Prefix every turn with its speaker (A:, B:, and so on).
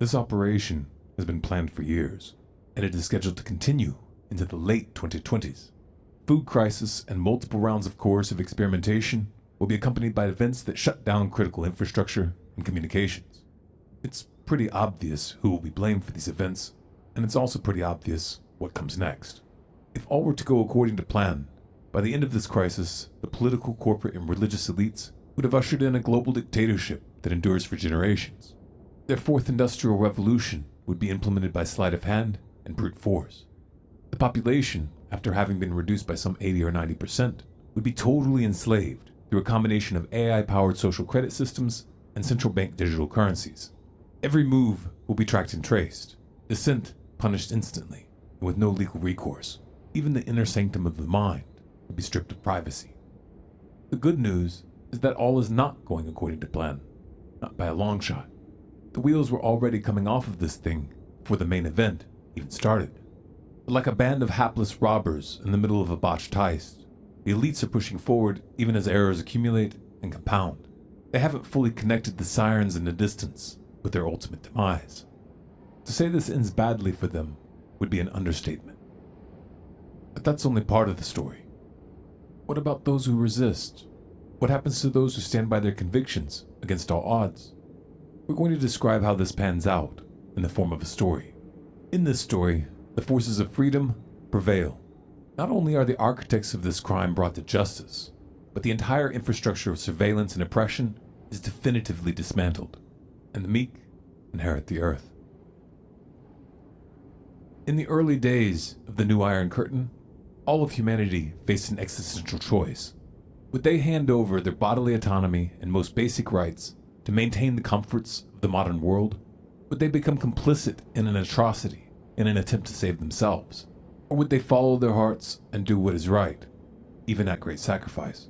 A: This operation has been planned for years, and it is scheduled to continue into the late 2020s. Food crisis and multiple rounds of coercive experimentation will be accompanied by events that shut down critical infrastructure and communications. It's pretty obvious who will be blamed for these events, and it's also pretty obvious what comes next. If all were to go according to plan, by the end of this crisis, the political, corporate, and religious elites would have ushered in a global dictatorship that endures for generations. Their fourth industrial revolution would be implemented by sleight of hand and brute force. The population, after having been reduced by some 80 or 90%, would be totally enslaved through a combination of AI-powered social credit systems and central bank digital currencies. Every move will be tracked and traced, dissent punished instantly, and with no legal recourse. Even the inner sanctum of the mind would be stripped of privacy. The good news is that all is not going according to plan, not by a long shot. The wheels were already coming off of this thing before the main event even started. But like a band of hapless robbers in the middle of a botched heist, the elites are pushing forward even as errors accumulate and compound. They haven't fully connected the sirens in the distance with their ultimate demise. To say this ends badly for them would be an understatement. But that's only part of the story. What about those who resist? What happens to those who stand by their convictions against all odds? We're going to describe how this pans out in the form of a story. In this story, the forces of freedom prevail. Not only are the architects of this crime brought to justice, but the entire infrastructure of surveillance and oppression is definitively dismantled, and the meek inherit the earth. In the early days of the New Iron Curtain, all of humanity faced an existential choice. Would they hand over their bodily autonomy and most basic rights to maintain the comforts of the modern world? Would they become complicit in an atrocity in an attempt to save themselves? Or would they follow their hearts and do what is right, even at great sacrifice?